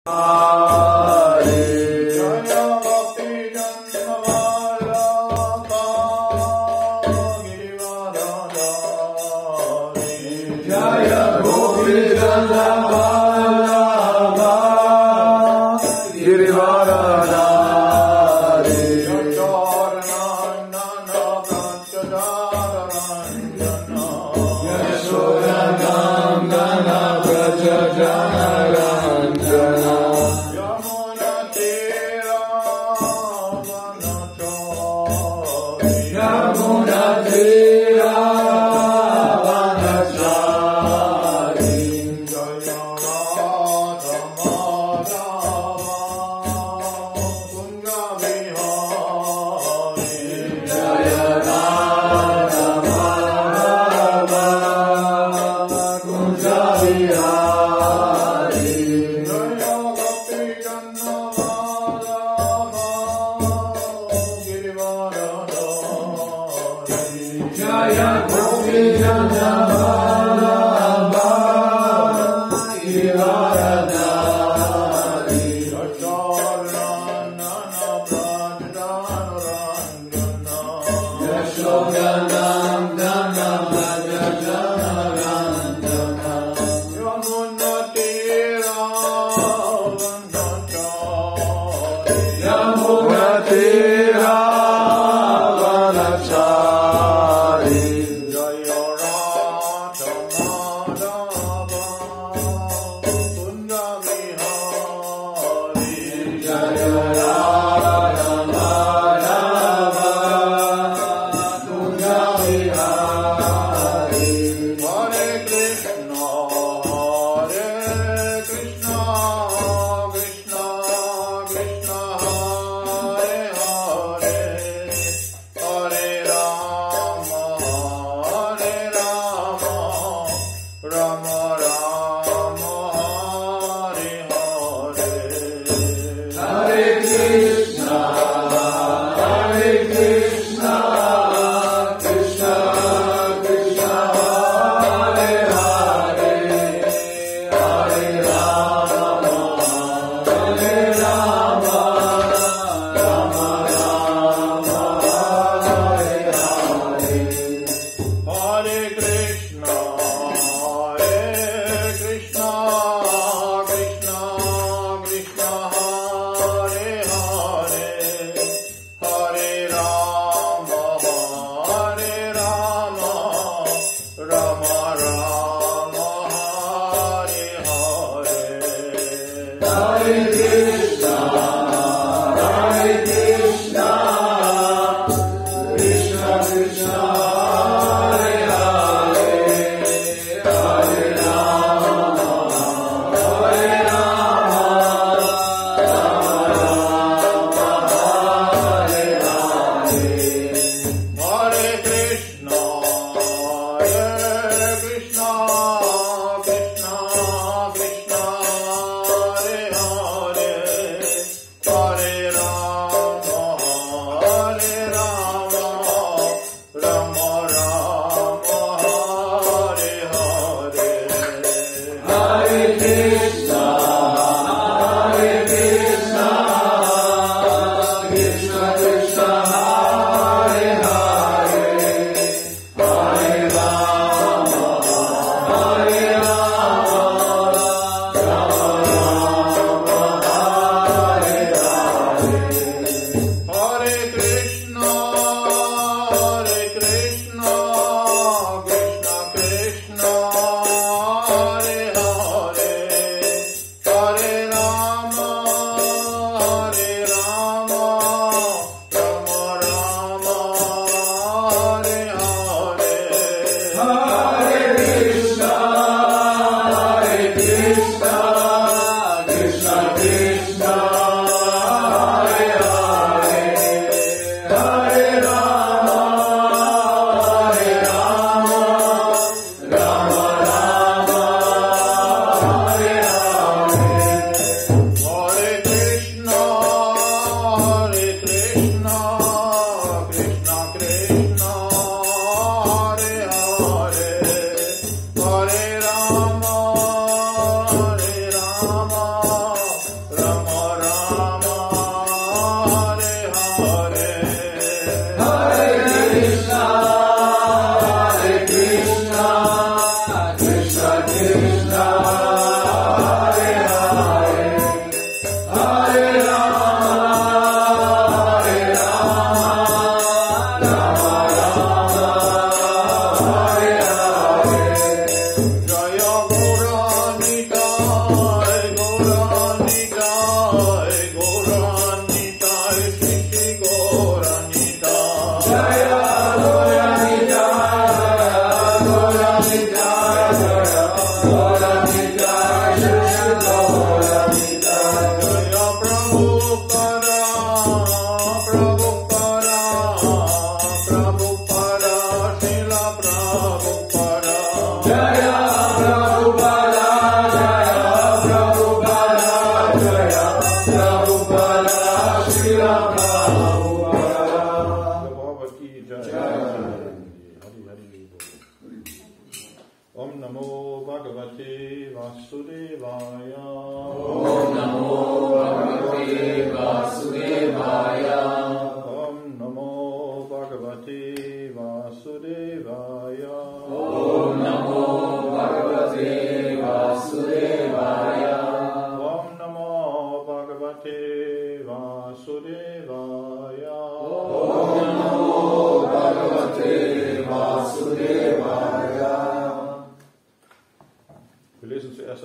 Krishna Krishna Hare Hare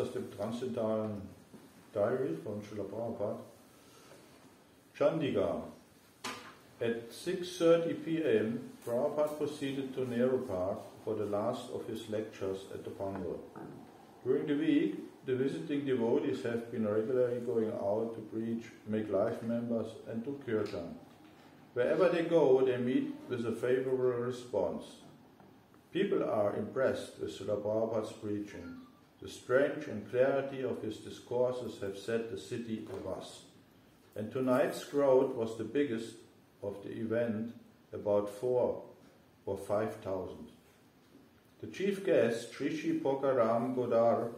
aus dem transzendentalen Diary von Srila Prabhupada. Chandigarh. At 6:30 p.m., Prabhupada proceeded to Nehru Park for the last of his lectures at the Pangal. During the week, the visiting devotees have been regularly going out to preach, make life members, and do kirtan. Wherever they go, they meet with a favorable response. People are impressed with Srila Prabhupada's preaching. The strength and clarity of his discourses have set the city abuzz. And tonight's crowd was the biggest of the event, about 4,000 or 5,000. The chief guest, Sri Pokaram Godar,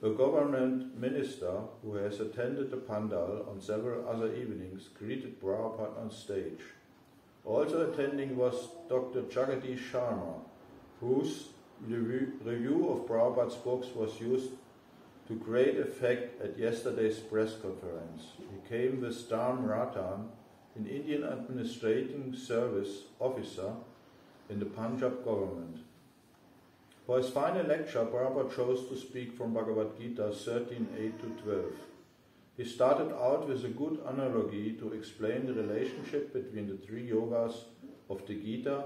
a government minister who has attended the Pandal on several other evenings, greeted Prabhupada on stage. Also attending was Dr. Jagadish Sharma, whose review of Prabhupada's books was used to great effect at yesterday's press conference. He came with Dharm Ratan, an Indian administrating service officer in the Punjab government. For his final lecture, Prabhupada chose to speak from Bhagavad Gita 13:8-12. He started out with a good analogy to explain the relationship between the three yogas of the Gita,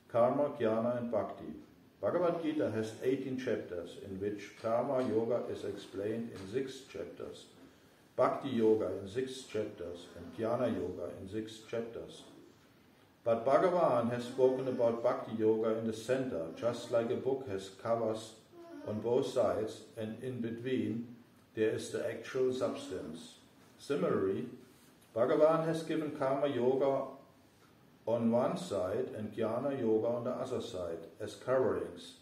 Karma, Jnana and Bhakti. Bhagavad Gita has 18 chapters, in which Karma Yoga is explained in 6 chapters, Bhakti Yoga in 6 chapters, and Jnana Yoga in 6 chapters. But Bhagavan has spoken about Bhakti Yoga in the center, just like a book has covers on both sides, and in between there is the actual substance. Similarly, Bhagavan has given Karma Yoga on one side and Jnana Yoga on the other side as coverings.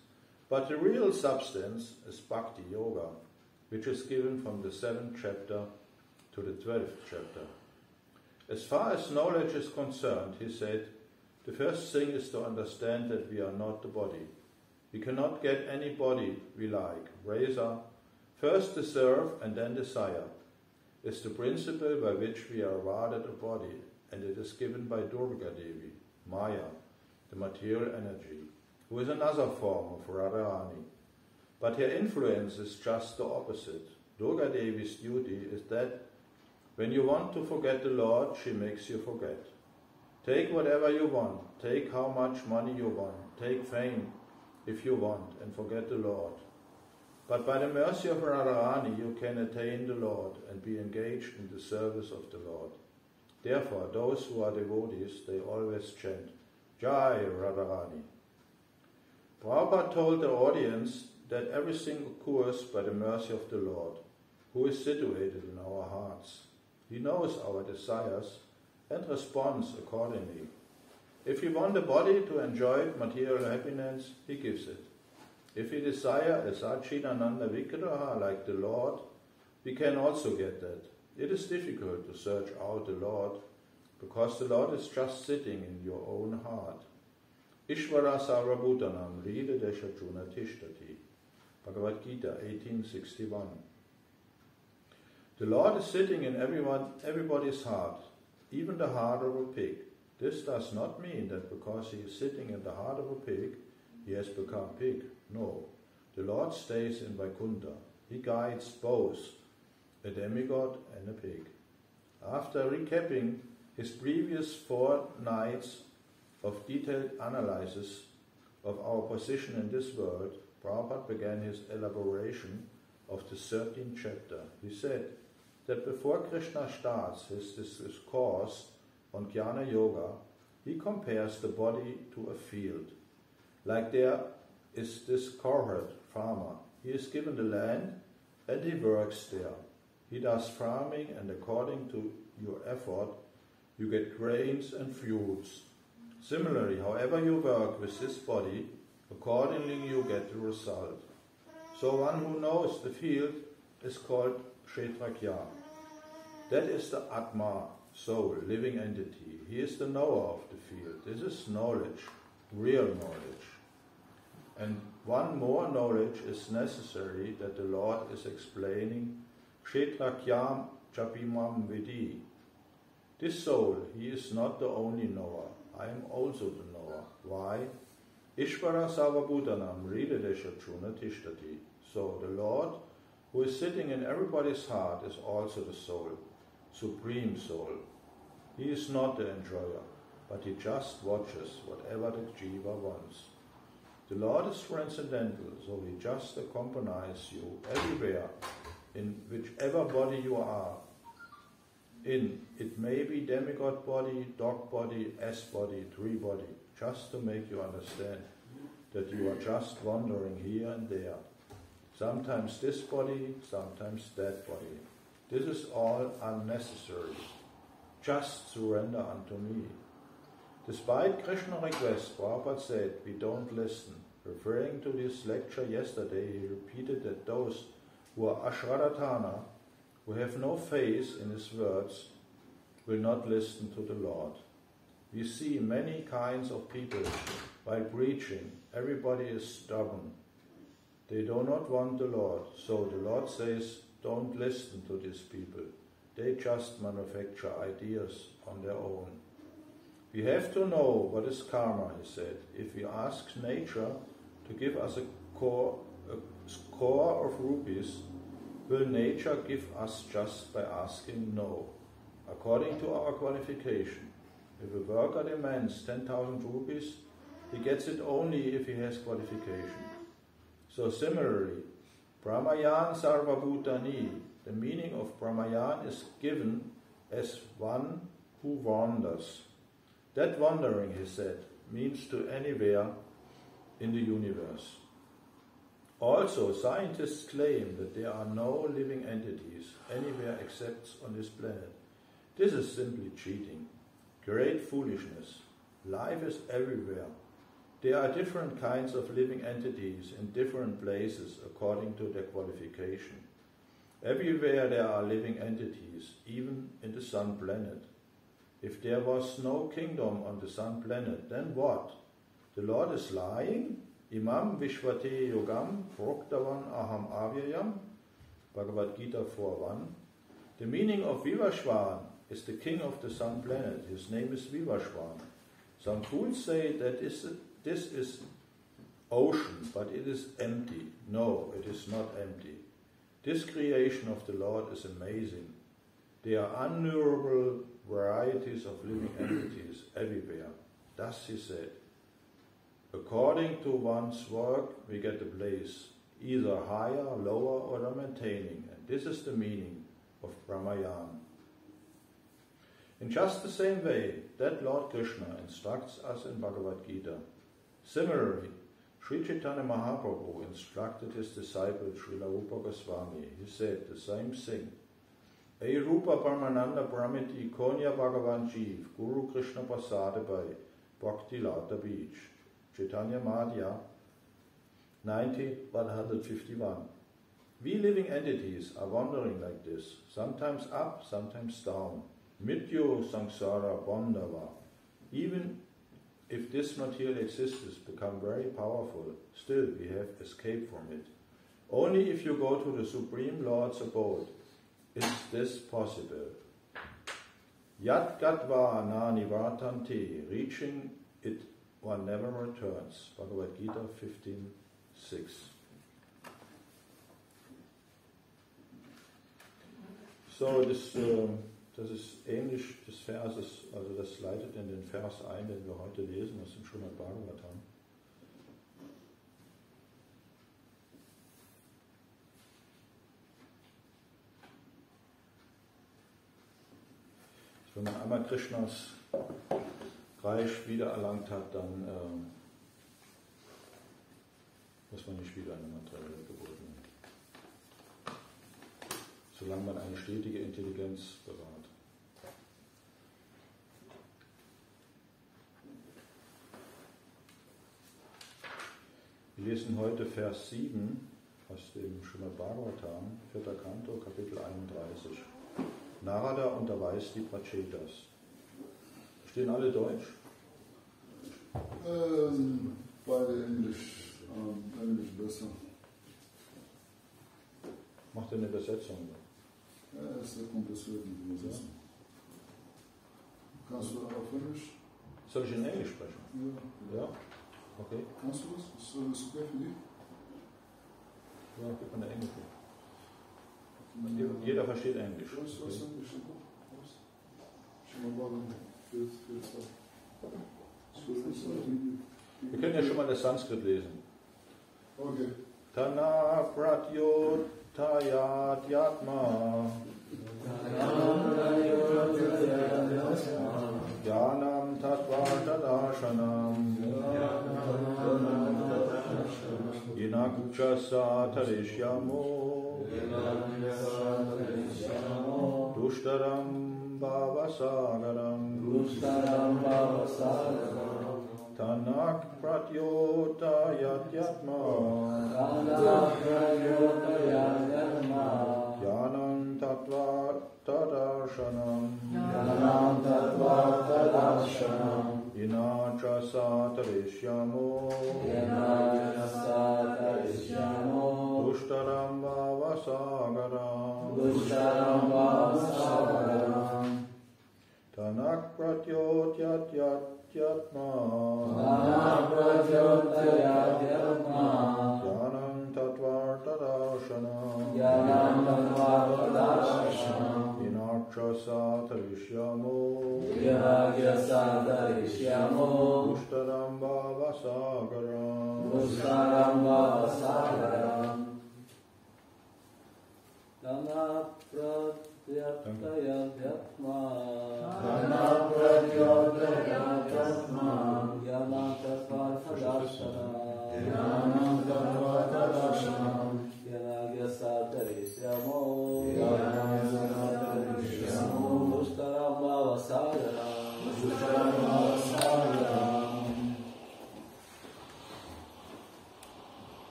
But the real substance is Bhakti Yoga, which is given from the 7th chapter to the 12th chapter. As far as knowledge is concerned, he said, the first thing is to understand that we are not the body. We cannot get any body we like. Rather, first deserve and then desire is the principle by which we are awarded a body, and it is given by Durga Devi, Maya, the material energy, who is another form of Radharani. But her influence is just the opposite. Durga Devi's duty is that when you want to forget the Lord, she makes you forget. Take whatever you want, take how much money you want, take fame if you want, and forget the Lord. But by the mercy of Radharani, you can attain the Lord and be engaged in the service of the Lord. Therefore, those who are devotees, they always chant, Jai Radharani. Prabhupada told the audience that everything occurs by the mercy of the Lord, who is situated in our hearts. He knows our desires and responds accordingly. If we want the body to enjoy material happiness, he gives it. If we desire a Satchidananda Vigraha like the Lord, we can also get that. It is difficult to search out the Lord, because the Lord is just sitting in your own heart. Ishvara Sarvabhutanam Rida Deshachuna Tishtati. Bhagavad Gita 18:61. The Lord is sitting in everybody's heart, even the heart of a pig. This does not mean that because he is sitting in the heart of a pig, he has become pig. No, the Lord stays in Vaikuntha. He guides both a demigod and a pig. After recapping his previous 4 nights of detailed analysis of our position in this world, Prabhupada began his elaboration of the 13th chapter. He said that before Krishna starts his discourse on Jnana Yoga, he compares the body to a field. Like there is this cowherd farmer. He is given the land and he works there. He does farming, and according to your effort, you get grains and fruits. Similarly, however you work with this body, accordingly you get the result. So one who knows the field is called Kshetrakya. That is the Atma, soul, living entity. He is the knower of the field. This is knowledge, real knowledge. And one more knowledge is necessary that the Lord is explaining Kshetrakyam Chapimam Vidi. This soul, he is not the only knower. I am also the knower. Why? Ishvara Sarvabhutanam Ridadeshachuna Tishtati. So the Lord who is sitting in everybody's heart, is also the soul, supreme soul. He is not the enjoyer, but he just watches whatever the jiva wants. The Lord is transcendental, so he just accompanies you everywhere, in whichever body you are in. It may be demigod body, dog body, ass body, tree body, just to make you understand that you are just wandering here and there. Sometimes this body, sometimes that body. This is all unnecessary. Just surrender unto me. Despite Krishna's request, Prabhupada said, we don't listen. Referring to this lecture yesterday, he repeated that those who are ashradatana, who have no faith in his words, will not listen to the Lord. We see many kinds of people while preaching. Everybody is stubborn. They do not want the Lord. So the Lord says, don't listen to these people. They just manufacture ideas on their own. We have to know what is karma, he said. If we ask nature to give us a score of rupees, will nature give us just by asking no? According to our qualification, if a worker demands 10,000 rupees, he gets it only if he has qualification. So similarly, Brahmayan Sarvabhutani, the meaning of Brahmayan is given as one who wanders. That wandering, he said, means to anywhere in the universe. Also, scientists claim that there are no living entities anywhere except on this planet. This is simply cheating. Great foolishness. Life is everywhere. There are different kinds of living entities in different places according to their qualification. Everywhere there are living entities, even in the sun planet. If there was no kingdom on the sun planet, then what? The Lord is lying? Imam Vishvate Yogam Proktavan Aham Avyayam, Bhagavad Gita 4.1. The meaning of Vivashvan is the king of the sun planet. His name is Vivashvan. Some fools say that this is ocean, but it is empty. No, it is not empty. This creation of the Lord is amazing. There are innumerable varieties of living entities everywhere. Thus he said, according to one's work, we get a place, either higher, lower, or maintaining. And this is the meaning of Brahmayan. In just the same way, that Lord Krishna instructs us in Bhagavad Gita. Similarly, Sri Chaitanya Mahaprabhu instructed his disciple Srila Rupa Goswami. He said the same thing. Ei Rupa Paramananda Brahmiti Konya Bhagavan Jeev Guru Krishna Prasada Bhai Bhakti Lata Beach. Chaitanya Madhya 90-151. We living entities are wandering like this, sometimes up, sometimes down. Mityo Samsara Bandhava. Even if this material existence become very powerful, still we have escaped from it. Only if you go to the Supreme Lord's abode is this possible. Yat Gatva Nani Vartante, reaching it one never returns. Bhagavad Gita 15.6. So das ist ähnlich des Verses, also das leitet in den Vers ein, den wir heute lesen, das ist im Srimad Bhagavatam. Wenn man einmal Krishnas Reich wiedererlangt hat, dann muss man nicht wieder eine materielle Geburt nehmen. Solange man eine stetige Intelligenz bewahrt. Wir lesen heute Vers 7 aus dem Srimad Bhagavatam, 4. Kanto, Kapitel 31. Narada unterweist die Prachetas. Verstehen alle Deutsch? Beide Englisch. Englisch besser. Macht er eine Übersetzung? Ja, ist sehr kompliziert mit Übersetzung. Kannst du auf Englisch? Soll ich in Englisch sprechen? Ja. Ja? Okay. Kannst du das? Ist okay für dich? Ja, gib mir eine Englisch. Jeder versteht Englisch. Was Englisch? Wir können ja schon mal das Sanskrit lesen. Okay. Tana pratyo tayat yatma Jnanam tattva tadarshanam Yinakchasa tarishyamo Dushtaram bhavasagaram Tanak pratyota yatyatma Jnanam tattva tadarshanam Yinacha satarishyamo Dushtaram bhavasagaram Tanak pratyot yatyatma Jnanam tattva tadarshanam Yinacha satarishyamo Dushtaram bhavasagaram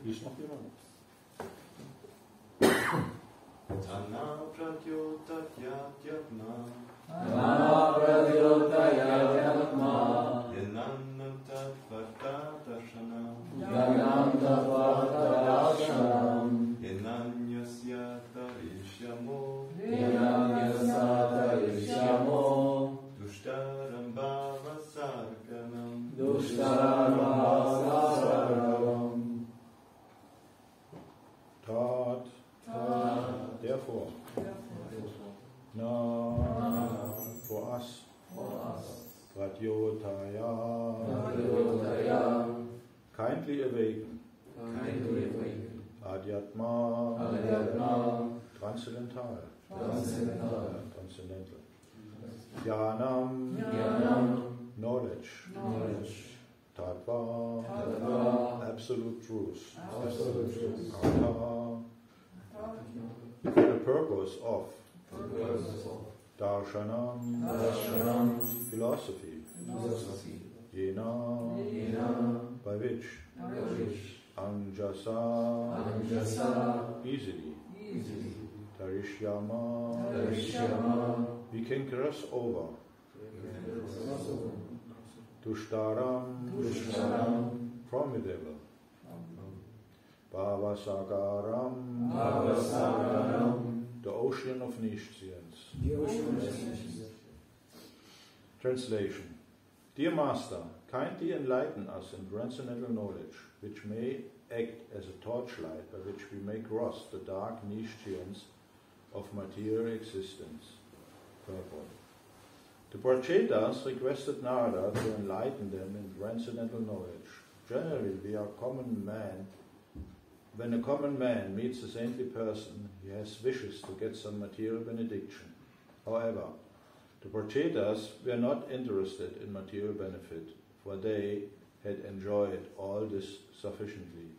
Ist noch jemand? Tana pratyota yatyatma Yananam tattva tadarshanam Yananyasya tarishyamo Dushtaram bhavasarganam Tat, therefore, na, for us, Pratyotaya, kindly awaken, Adhyatma, transcendental, Jnanam, knowledge, Tattva, absolute truth, Artha, for the purpose of Darshanam, philosophy, Yena, by which Anjasa, easily, Tarishyama, we can cross over, Dushtaram, formidable, Bhavasagaram, the ocean of niche-science. Translation. Dear Master, kindly enlighten us in transcendental knowledge, which may act as a torchlight by which we may cross the dark niche-science of material existence. Purport. The Prachetas requested Narada to enlighten them in transcendental knowledge. Generally, we are common men. When a common man meets a saintly person, he has wishes to get some material benediction. However, the Prachetas were not interested in material benefit, for they had enjoyed all this sufficiently.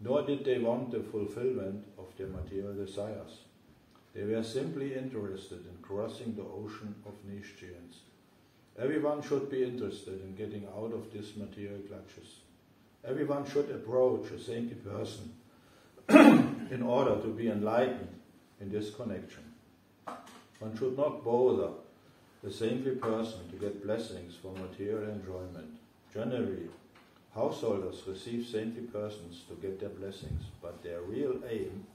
Nor did they want the fulfillment of their material desires. They were simply interested in crossing the ocean of niche-science. Everyone should be interested in getting out of this material clutches. Everyone should approach a saintly person in order to be enlightened in this connection. One should not bother a saintly person to get blessings for material enjoyment. Generally, householders receive saintly persons to get their blessings, but their real aim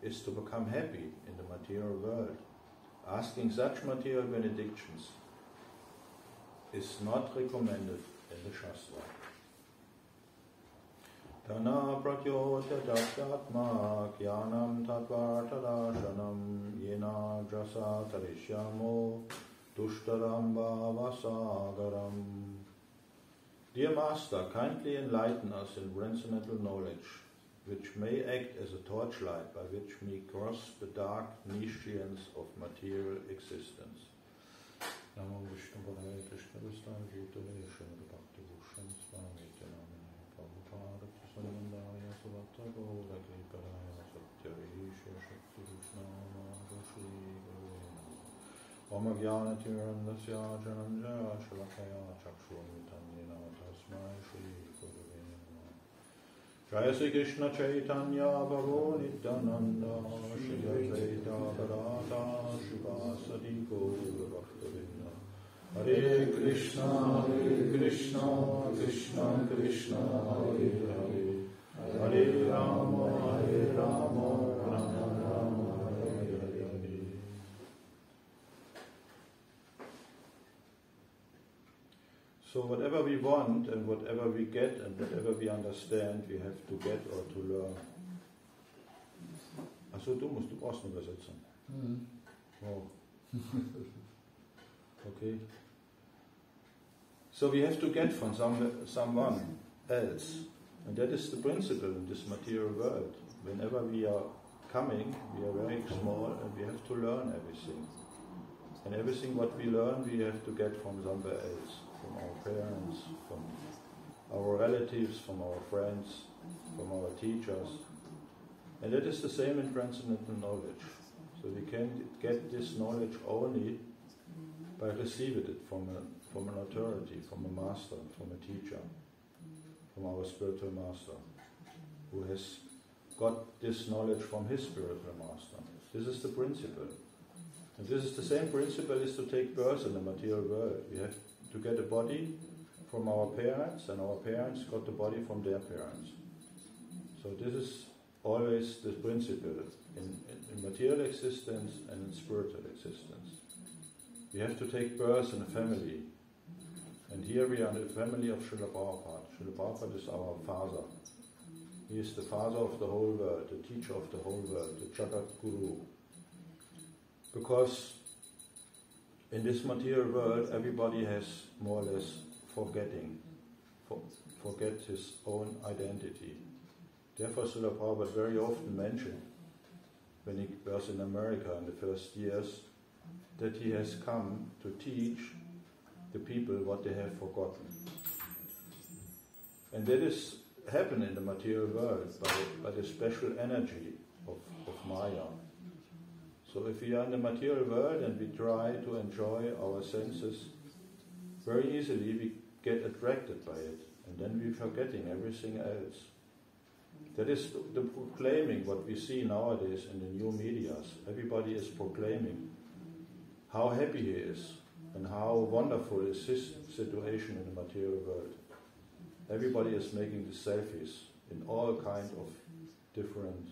is to become happy in the material world. Asking such material benedictions is not recommended in the Shastra. Tana pratyota jatyatma jnanam tatvartadasanam yena jasa tarishyamo tushtaram bhavasagaram. Dear Master, kindly enlighten us in transcendental knowledge, which may act as a torchlight by which we cross the dark niches of material existence. Namo Vishnu Padaya Krishna Vishnu Bhutale Srimad Bhakti Bhushan Swami Janamaya Prabhupada Sanandaya Suvata Gaura Kriparaya Satyavisha Shakti Vishnu Maharashi Om Jnana Tirandasya Jananjaya Shalakaya Chakshurmitanyena Tasmai Shri Gurave Namah. Jaya Sri Krishna Chaitanya Prabhu Nityananda Shri Advaita Gadadhara Srivasadi Gaura Bhaktavinda. Hare Krishna Krishna Krishna Hare Hare Hare Rama Rama Rama Hare Hare. So whatever we want and whatever we get and whatever we understand, we have to get or to learn. Achso, du brauchst eine Übersetzung. Oh. Okay. So we have to get from someone else. And that is the principle in this material world. Whenever we are coming, we are very small and we have to learn everything. And everything what we learn, we have to get from somewhere else. From our parents, from our relatives, from our friends, from our teachers. And that is the same in transcendental knowledge. So we can get this knowledge only by receiving it from an authority, from a master, from a teacher, from our spiritual master, who has got this knowledge from his spiritual master. This is the principle. And this is the same principle as to take birth in the material world. We have to get a body from our parents, and our parents got the body from their parents. So this is always the principle in material existence and in spiritual existence. We have to take birth in a family. And here we are in the family of Srila Prabhupada. Srila Prabhupada is our father. He is the father of the whole world, the teacher of the whole world, the Jagat Guru. Because in this material world, everybody has more or less forget his own identity. Therefore, Srila Prabhupada very often mentioned, when he was in America in the first years, that he has come to teach the people what they have forgotten. And that is happen in the material world by the special energy of Maya. So if we are in the material world and we try to enjoy our senses, very easily we get attracted by it, and then we're forgetting everything else. That is the proclaiming what we see nowadays in the new medias. Everybody is proclaiming how happy he is and how wonderful is his situation in the material world. Everybody is making the selfies in all kinds of different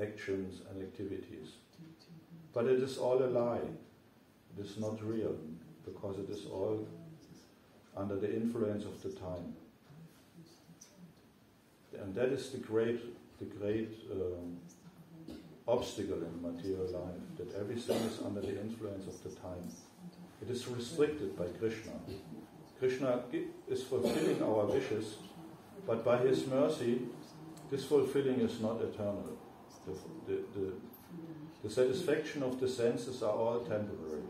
actions and activities. But it is all a lie. It is not real, because it is all under the influence of the time. And that is the great obstacle in material life, that everything is under the influence of the time. It is restricted by Krishna. Krishna is fulfilling our wishes, but by his mercy, this fulfilling is not eternal. The satisfaction of the senses are all temporary,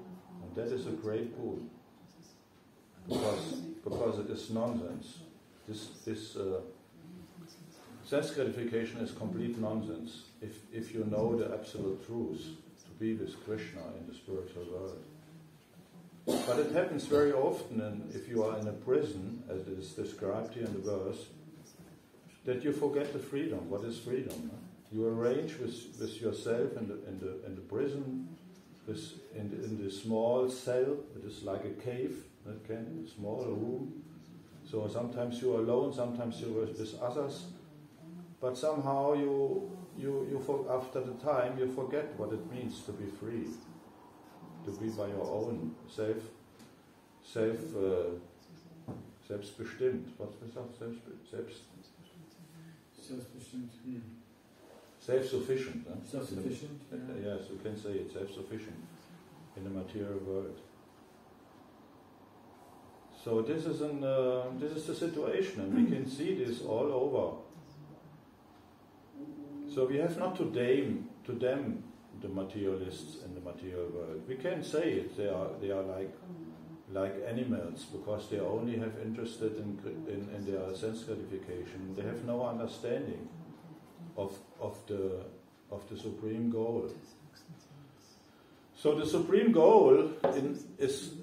and that is a great boon, because it is nonsense. This sense gratification is complete nonsense if you know the absolute truth, to be with Krishna in the spiritual world. But it happens very often, and if you are in a prison, as it is described here in the verse, that you forget the freedom. What is freedom? You arrange with yourself in the prison, in the small cell. It is like a cave, a small room. So sometimes you are alone, sometimes you are with others. But somehow after the time, you forget what it means to be free, to be by your own Selbstbestimmt. What's gesagt? Selbstbestimmt. Self-sufficient. Self-sufficient. Yes, you can say it. Self-sufficient in the material world. So this is the situation, and we can see this all over. So we have not to damn the materialists in the material world. We can say it. They are like animals, because they only have interested in their sense gratification. They have no understanding of the supreme goal. So the supreme goal is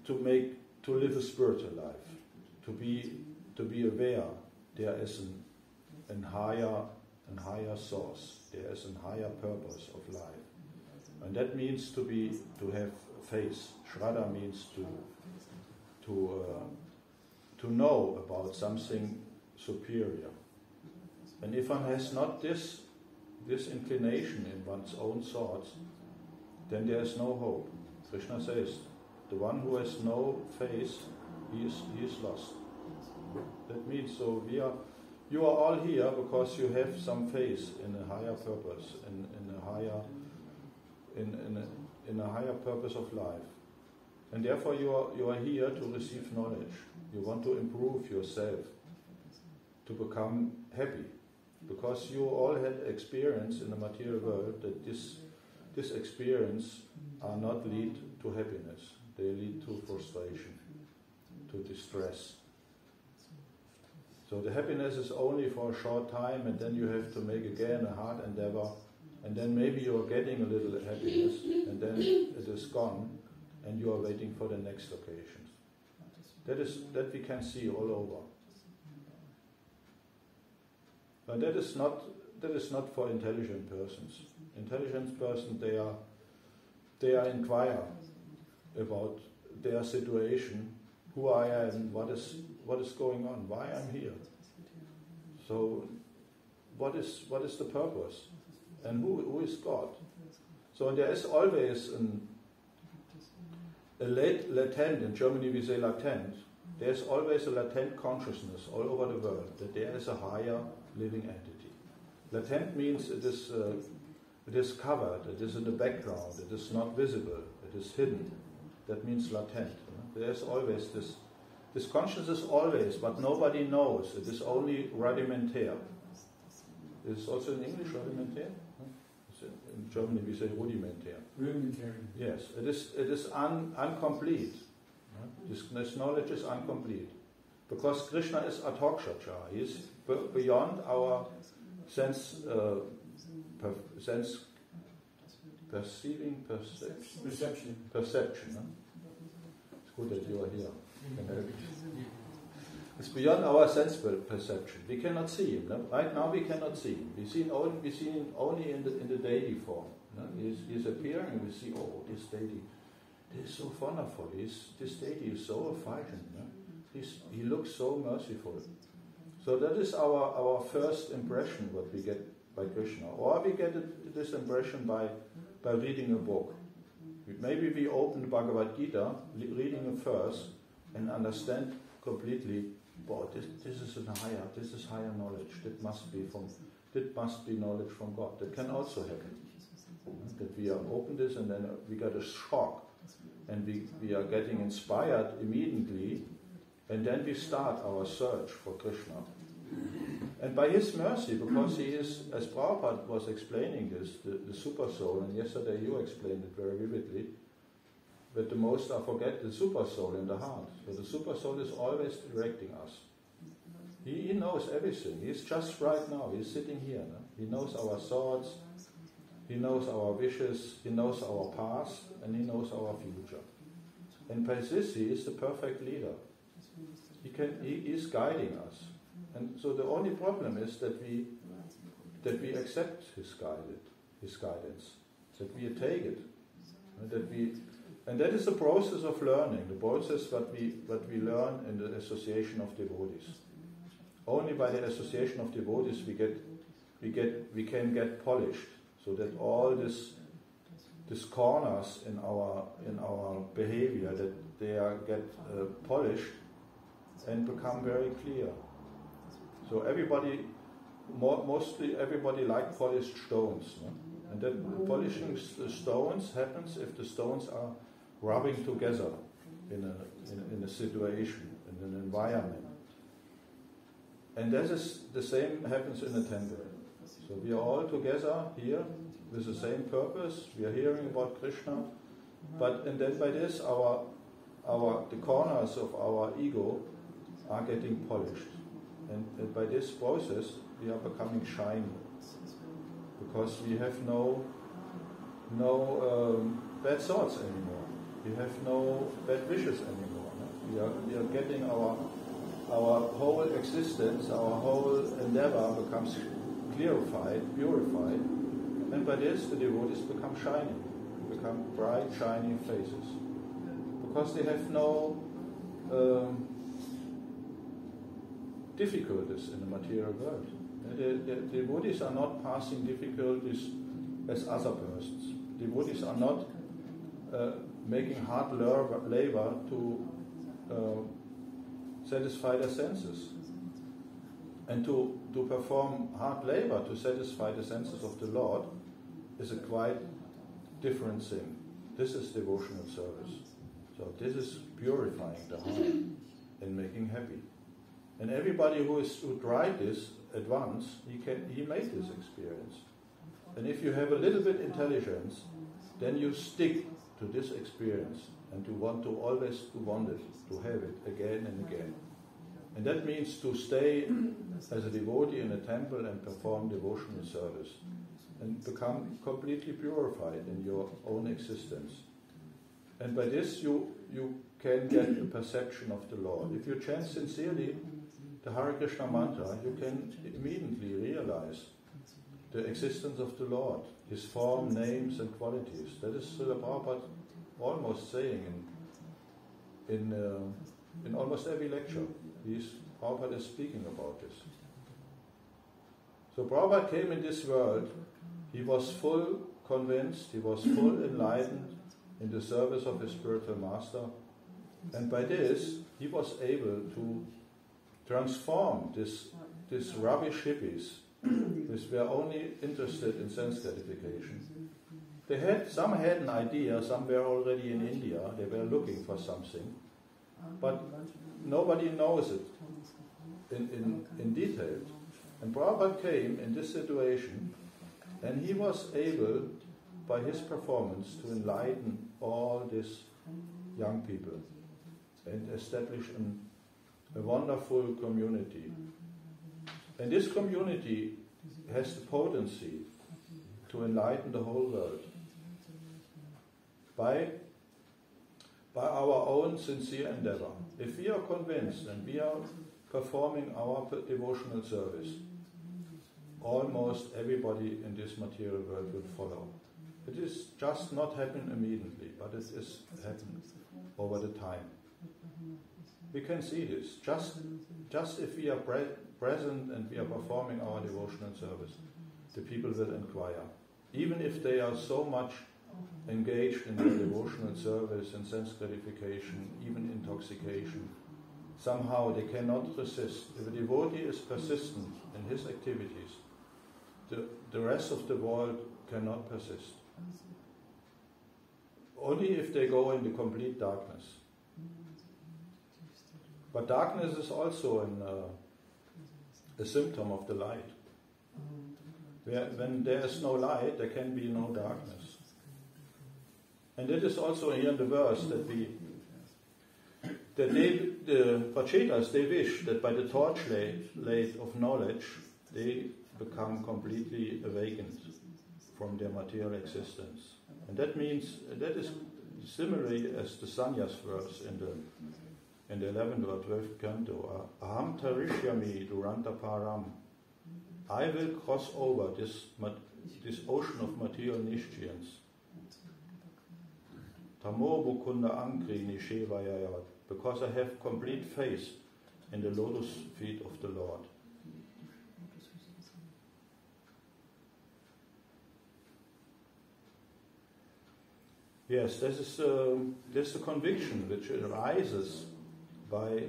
to live a spiritual life, to be aware there is an higher source, there is a higher purpose of life, and that means to have faith. Shraddha means to know about something superior, and if one has not this inclination in one's own thoughts, then there is no hope. Krishna says, the one who has no faith, he is lost. That means you are all here because you have some faith in a higher purpose, in a higher purpose of life, and therefore you are here to receive knowledge. You want to improve yourself, to become happy, because you all had experience in the material world that this experience are not lead to happiness. They lead to frustration, to distress. So the happiness is only for a short time, and then you have to make again a hard endeavor, and then maybe you are getting a little happiness, and then it is gone, and you are waiting for the next occasion. That we can see all over. But that is not for intelligent persons. Intelligent persons, they are inquire about their situation, who I am, what is going on, why I'm here. So what is the purpose, and who is God? So there is always a latent, in Germany we say latent, there's always a latent consciousness all over the world that there is a higher living entity. Latent means it is covered, it is in the background, it is not visible, it is hidden. That means latent. There's always this consciousness is always, but nobody knows. It is only rudimentary. It is also in English rudimentary. In Germany we say rudimentary. Rudimentary. Yes, it is incomplete. This knowledge is incomplete, because Krishna is atokshachara. He is beyond our sense perception. It's good that you are here. It's beyond our sense perception. We cannot see him. No? Right now we cannot see him. We see him only in the daily form. No? He's appearing, and we see, this deity. This is so wonderful. This deity is so effulgent. No? He looks so merciful. So that is our first impression, what we get by Krishna. Or we get this impression by reading a book. Maybe we open the Bhagavad Gita, reading it first, and understand completely, this is higher knowledge. That must be knowledge from God. That can also happen. That we are open this, and then we get a shock, and we are getting inspired immediately, and then we start our search for Krishna. And by His mercy, because He is, as Prabhupada was explaining this, the super soul, and yesterday you explained it very vividly, but the most I forget the super soul in the heart. So the super soul is always directing us. He knows everything. He's just right now. He's sitting here. No? He knows our thoughts. He knows our wishes. He knows our past, and He knows our future. And by this, He is the perfect leader. He is guiding us. And so the only problem is that we accept His guidance, that we take it, and that is the process of learning. The process what we learn in the association of devotees. Only by the association of devotees we can get polished, so that all this corners in our behavior, that they get polished, and become very clear. So everybody, mostly everybody like polished stones. No? And then polishing the stones happens if the stones are rubbing together in a situation, in an environment. And that is the same happens in a temple. So we are all together here with the same purpose. We are hearing about Krishna, and then by this the corners of our ego are getting polished, and by this process we are becoming shiny, because we have no bad thoughts anymore. We have no bad wishes anymore. No? We are getting our whole existence, our whole endeavor becomes clarified, purified, and by this the devotees become shiny, become bright, shining faces, because they have no difficulties in the material world. The devotees are not passing difficulties as other persons. Devotees are not making hard labor to satisfy their senses. And to perform hard labor to satisfy the senses of the Lord is a quite different thing. This is devotional service. So this is purifying the heart and making happy. And everybody who tried this at once, he made this experience. And if you have a little bit intelligence, then you stick to this experience and you want it, to have it again and again. And that means to stay as a devotee in a temple and perform devotional service and become completely purified in your own existence. And by this you can get a perception of the Lord. If you chant sincerely the Hare Krishna mantra, you can immediately realize the existence of the Lord, His form, names and qualities. That is Srila Prabhupada almost saying in almost every lecture. Prabhupada is speaking about this. So Prabhupada came in this world, he was full convinced, he was full enlightened in the service of his spiritual master, and by this he was able to transform this rubbish hippies, which were only interested in sense gratification. Some had an idea, some were already in India, they were looking for something, but nobody knows it in detail. And Prabhupada came in this situation, and he was able, by his performance, to enlighten all these young people and establish a wonderful community. And this community has the potency to enlighten the whole world by our own sincere endeavor. If we are convinced and we are performing our devotional service, almost everybody in this material world will follow. It is just not happen immediately, but it is happen over the time. We can see this. Just if we are present and we are performing our devotional service, the people will inquire. Even if they are so much engaged in their devotional service and sense gratification, even intoxication, somehow they cannot resist. If a devotee is persistent in his activities, the rest of the world cannot persist. Only if they go into complete darkness. But darkness is also a symptom of the light. When there is no light, there can be no darkness. And it is also here in the verse that the Prachetas, they wish that by the torchlight of knowledge, they become completely awakened from their material existence. And that means, that is similarly as the Sannyas verse in the 11th or 12th canto, Aham tarishyami duranta param. I will cross over this ocean of material nischyans. Tamo mukunda ankri nishevayayat. Because I have complete faith in the lotus feet of the Lord. Yes, this is the conviction which arises by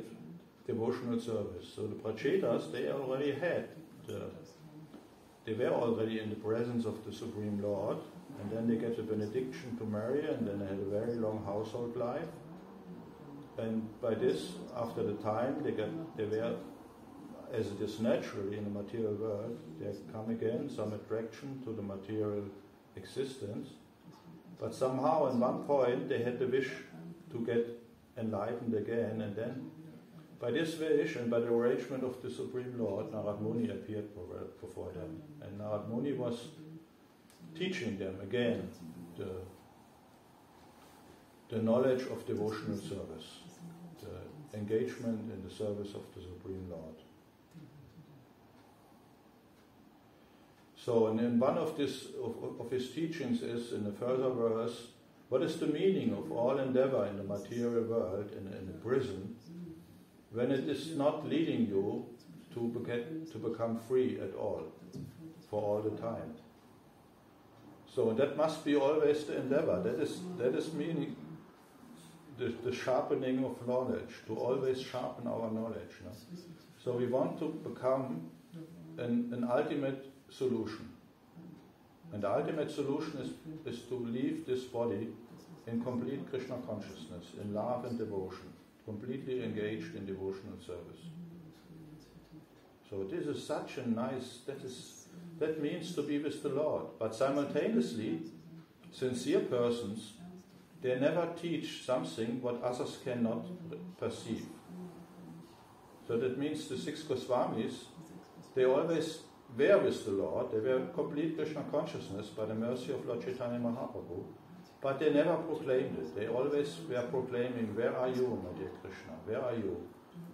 devotional service. So the Prachetas, they already had, they were already in the presence of the Supreme Lord, and then they get a benediction to marry, and then they had a very long household life. And by this, after the time, they were, as it is naturally in the material world, there come again some attraction to the material existence. But somehow, at one point, they had the wish to get enlightened again, and then, by this wish and by the arrangement of the Supreme Lord, Narad Muni appeared before them. And Narad Muni was teaching them again the knowledge of devotional service, the engagement in the service of the Supreme Lord. So, and in one of his teachings is, in the further verse, what is the meaning of all endeavor in the material world, in the prison, when it is not leading you to become free at all, for all the time? So that must be always the endeavor. That is meaning the sharpening of knowledge, to always sharpen our knowledge. No? So we want to become an ultimate solution. And the ultimate solution is to leave this body in complete Krishna consciousness, in love and devotion, completely engaged in devotional service. So this is such a nice, that means to be with the Lord. But simultaneously, sincere persons, they never teach something what others cannot perceive. So that means the 6 Goswamis, they always were with the Lord, they were complete Krishna consciousness by the mercy of Lord Chaitanya Mahaprabhu, but they never proclaimed it. They always were proclaiming, where are you, my dear Krishna? Where are you?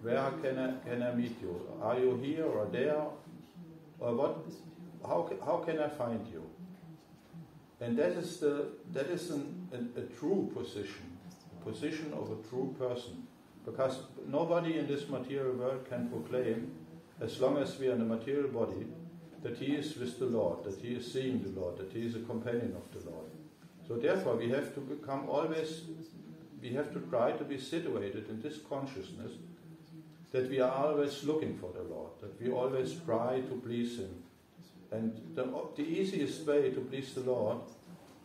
Where can I meet you? Are you here or there? Or what? How can I find you? And that is a true position of a true person. Because nobody in this material world can proclaim, as long as we are in a material body, that he is with the Lord, that he is seeing the Lord, that he is a companion of the Lord. So therefore we have to become always, we have to try to be situated in this consciousness that we are always looking for the Lord, that we always try to please him. And the easiest way to please the Lord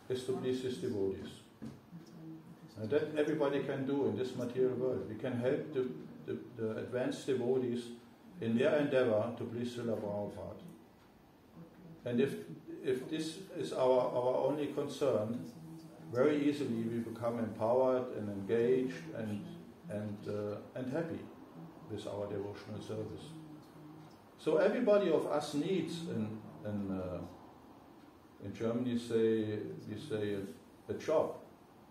is to please his devotees. And that everybody can do in this material world. We can help the advanced devotees in their endeavor to please Srila Prabhupada. And if this is our only concern, very easily we become empowered and engaged and happy with our devotional service. So everybody of us needs, in Germany we say a job.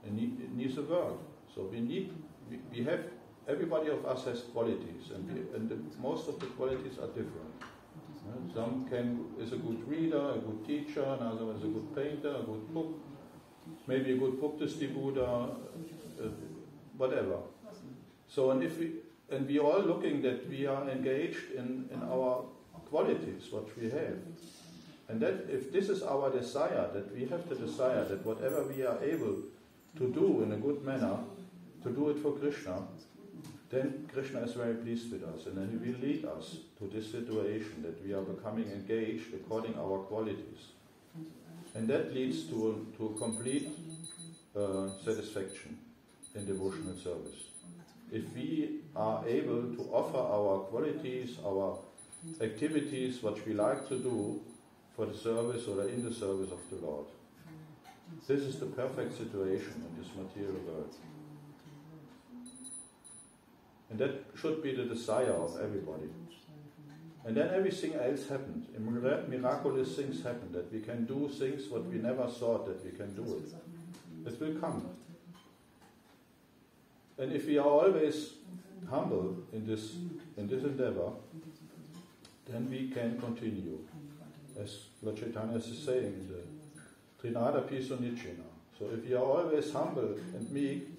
It needs a work. So we have, everybody of us has qualities, and most of the qualities are different. Some is a good reader, a good teacher, another is a good painter, a good cook, maybe a good book distributor, whatever. So and we are all looking that we are engaged in our qualities, what we have. And that if this is our desire, that we have the desire that whatever we are able to do in a good manner, to do it for Krishna, then Krishna is very pleased with us, and then he will lead us to this situation that we are becoming engaged according to our qualities. And that leads to a complete satisfaction in devotional service. If we are able to offer our qualities, our activities, what we like to do for the service or in the service of the Lord. This is the perfect situation in this material world. And that should be the desire of everybody. And then everything else happened. Miraculous things happened, that we can do things what we never thought that we can do it. It will come. And if we are always humble in this endeavor, then we can continue. As Lord Chaitanya is saying in the Trinada Piso Nichina. So if we are always humble and meek,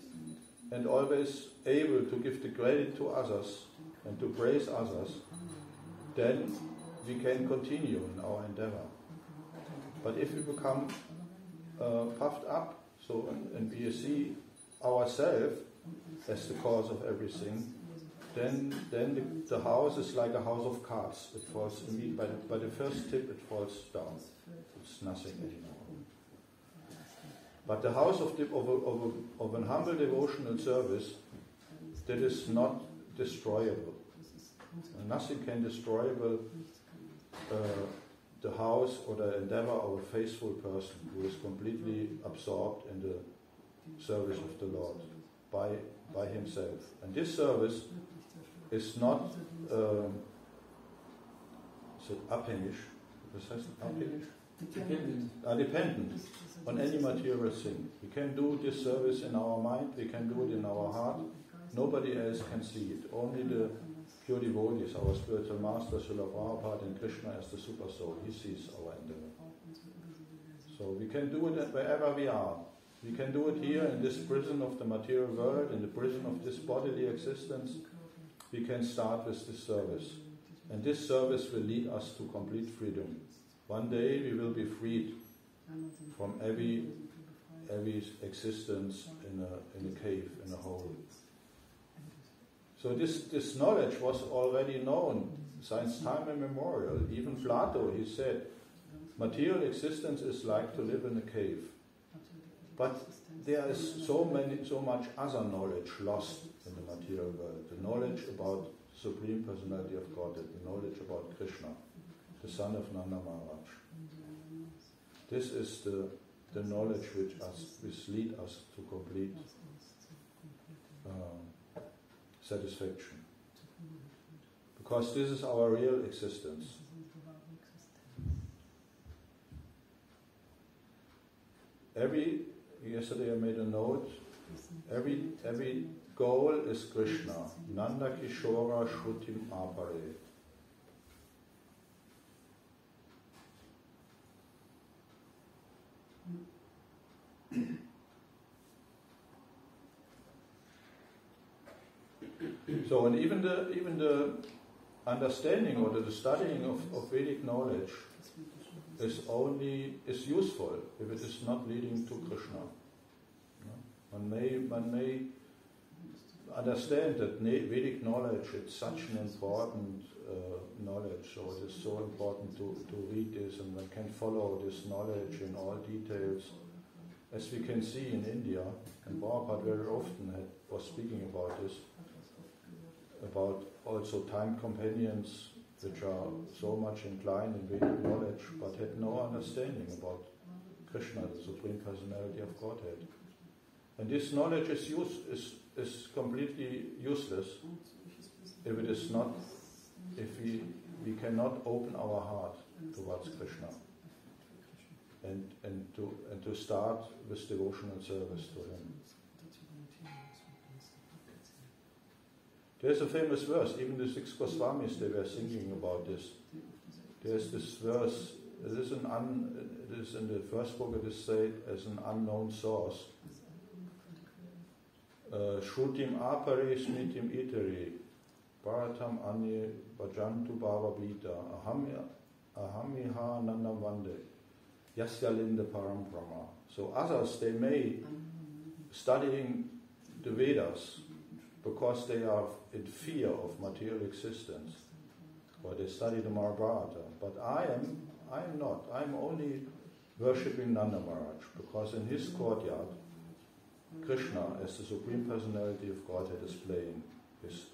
and always able to give the credit to others and to praise others, then we can continue in our endeavor. But if we become puffed up, and we see ourselves as the cause of everything, then the house is like a house of cards. It falls by the first tip. It falls down. It's nothing anymore. But the house of an humble devotional service, that is not destroyable. Nothing can destroyable the house or the endeavor of a faithful person who is completely absorbed in the service of the Lord by himself. And this service is not abhängig. Was heißt abhängig? Dependent on any material thing. We can do this service in our mind, we can do it in our heart. Nobody else can see it. Only the pure devotees, our spiritual master, Srila Prabhupada, and Krishna as the super soul. He sees our endeavor. So we can do it wherever we are. We can do it here in this prison of the material world, in the prison of this bodily existence. We can start with this service. And this service will lead us to complete freedom. One day we will be freed from every existence in a cave, in a hole. So this knowledge was already known since time immemorial. Even Plato, he said, material existence is like to live in a cave. But there is so much other knowledge lost in the material world. The knowledge about Supreme Personality of Godhead, the knowledge about Krishna, the son of Nanda Maharaj. This is the knowledge which lead us to complete satisfaction. Because this is our real existence. Yesterday I made a note, every goal is Krishna. Nanda Kishora Shrutim Apare. So, and even the understanding or the studying of Vedic knowledge is useful if it is not leading to Krishna. One may understand that Vedic knowledge is such an important knowledge, so it is so important to read this, and one can follow this knowledge in all details. As we can see in India, and Prabhupada very often was speaking about this, about also time companions which are so much inclined in Vedic knowledge but had no understanding about Krishna, the Supreme Personality of Godhead. And this knowledge is completely useless if it is not, if we cannot open our heart towards Krishna and to start with devotional service to Him. There's a famous verse, even the 6 Goswamis, they were thinking about this. There's this verse, this is in the first book, it is said as an unknown source. Shrutim apare smitim iteri, bharatam anye vajantu bhavabhita, ahamiha nandam vande, yasyalinda param brahma. So others, they may, studying the Vedas, because they are in fear of material existence, or they study the Mahabharata. But I am not. I am only worshipping Nanda Maharaj, because in his courtyard, Krishna, as the Supreme Personality of Godhead, is playing his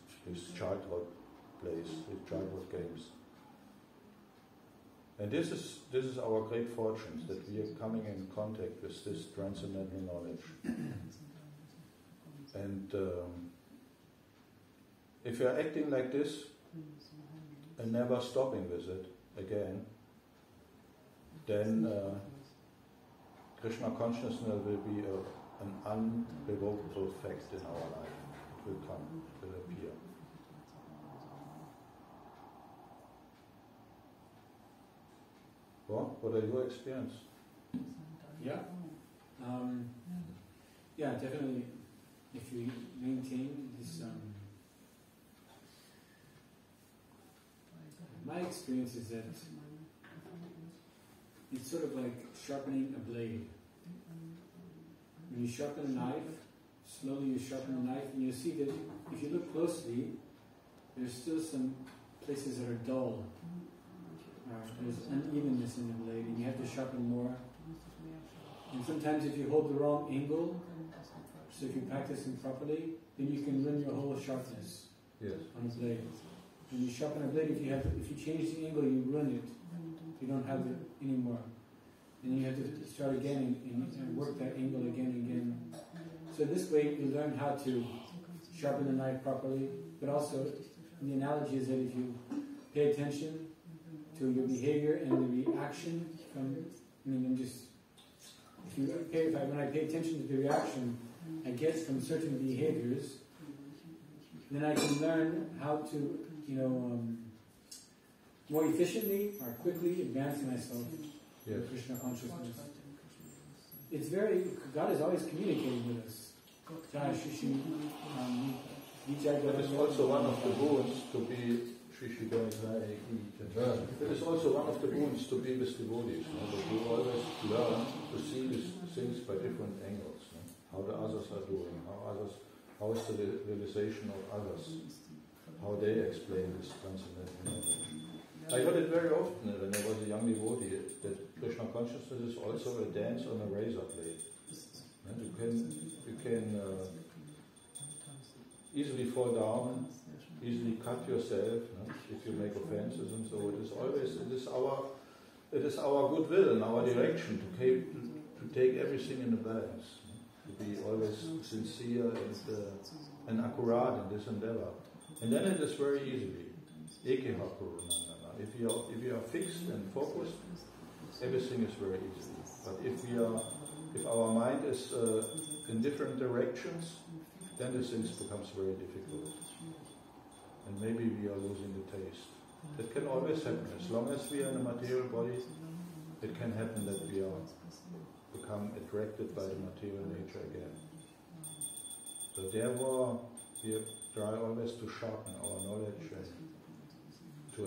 childhood plays, his childhood games. And this is our great fortune, that we are coming in contact with this transcendental knowledge. And if you are acting like this and never stopping with it again, then Krishna consciousness will be an unrevocable fact in our life. It will come, it will appear. What are your experience? Yeah. Yeah, definitely. If we maintain this, my experience is that it's sort of like sharpening a blade. When you sharpen a knife, slowly you sharpen a knife, and you see that if you look closely, there's still some places that are dull. There's unevenness in the blade, and you have to sharpen more. And sometimes if you hold the wrong angle, so if you're practicing properly, then you can ruin your whole sharpness on the blade. When you sharpen a blade, if you change the angle, you ruin it. You don't have it anymore. And you have to start again and work that angle again and again. So this way you learn how to sharpen the knife properly, but also the analogy is that if you pay attention to your behavior and the reaction from, when I pay attention to the reaction I get from certain behaviors, then I can learn how to, more efficiently or quickly advance myself in Krishna consciousness. It's God is always communicating with us. That is also one of the boons to be It is also one of the boons to be with devotees, that you always learn to see these things by different angles. How the others are doing, how is the realization of others, how they explain this transcendental knowledge. I got it very often when I was a young devotee that Krishna consciousness is also a dance on a razor blade. You can easily fall down, easily cut yourself if you make offenses, and so it is our goodwill and our direction to take everything in the balance, to be always sincere and accurate in this endeavor, and then it is very easily. If you are fixed and focused, everything is very easy. But if our mind is in different directions, then the things becomes very difficult. And maybe we are losing the taste. That can always happen. As long as we are in a material body, it can happen that we become attracted by the material nature again. So therefore, we try always to sharpen our knowledge and to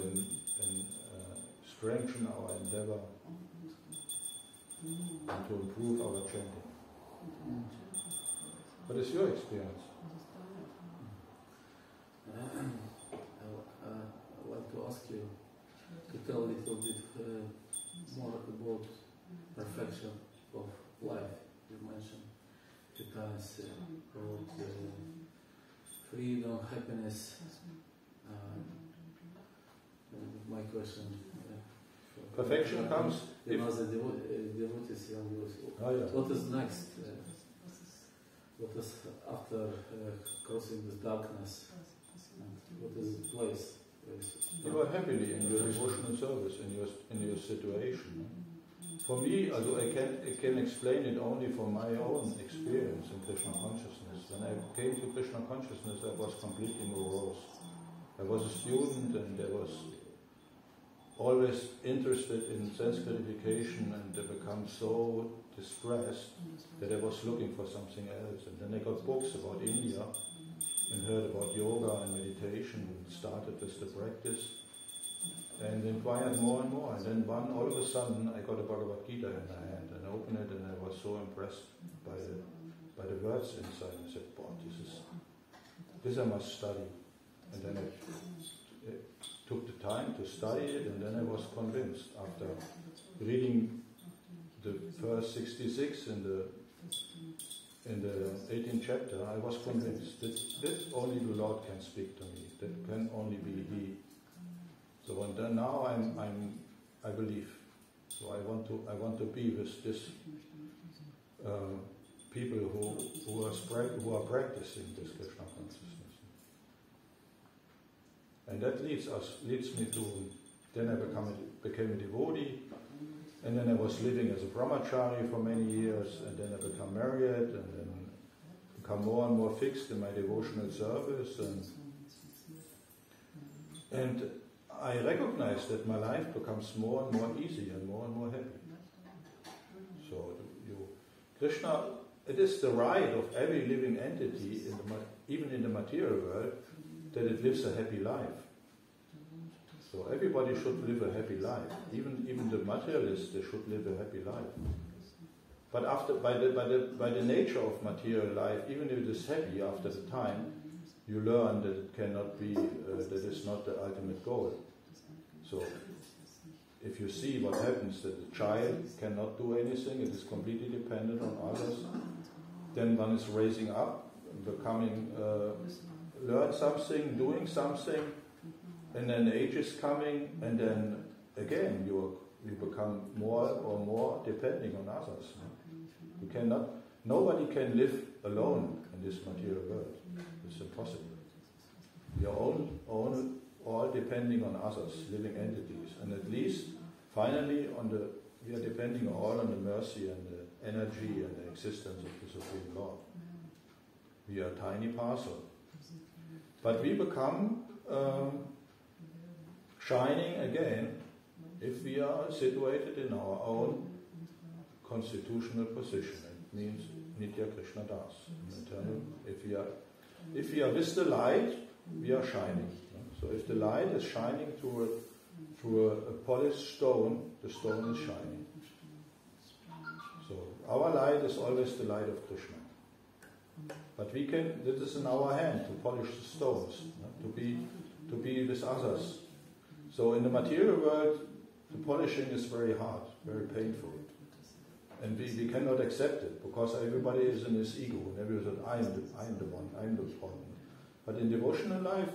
strengthen our endeavor and to improve our chanting. What is your experience? I'd like to ask you to tell a little bit more about perfection of life. You mentioned 2 times about freedom, happiness. My question. Perfection comes. As a devotee, what is next? What is after crossing this darkness? What is the place? You are happily in your devotional service, in your situation. For me, I can explain it only from my own experience in Krishna consciousness. When I came to Krishna consciousness, I was completely morose. I was a student and I was always interested in sense gratification, and I became so distressed that I was looking for something else. And then I got books about India and heard about yoga and meditation and started with the practice and inquired more and more. And then all of a sudden I got a Bhagavad Gita in my hand and I opened it, and I was so impressed by the words inside. I said, "Boy, this I must study." And then I took the time to study it, and then I was convinced after reading the first 66 in the 18th chapter. I was convinced that only the Lord can speak to me. That can only be He. So and then now I believe. So I want to be with this people who are practicing this Krishna consciousness. And that leads me to, then I became a devotee, and then I was living as a brahmachari for many years, and then I became married, and then become more and more fixed in my devotional service, and I recognize that my life becomes more and more easy and more happy. So Krishna, it is the right of every living entity, even in the material world, that it lives a happy life. So everybody should live a happy life. Even the materialists, they should live a happy life. But by the nature of material life, even if it is happy after the time, you learn that it cannot be, that is not the ultimate goal. So, if you see what happens, that the child cannot do anything, it is completely dependent on others, then one is raising up, becoming, learn something, doing something, and then age is coming, and then again you become more or more depending on others. You cannot, nobody can live alone in this material world. It's impossible. We are all depending on others, living entities, and at least finally we are depending all on the mercy and the energy and the existence of the Supreme Lord. We are a tiny parcel, but we become shining again if we are situated in our own constitutional position. It means Nitya Krishna Das. If we are with the light, we are shining. So if the light is shining through a polished stone, the stone is shining. So our light is always the light of Krishna. But this is in our hand to polish the stones, to be with others. So in the material world, the polishing is very hard, very painful. And we cannot accept it, because everybody is in his ego, and everybody says, I am the one, I am the important. But in devotional life,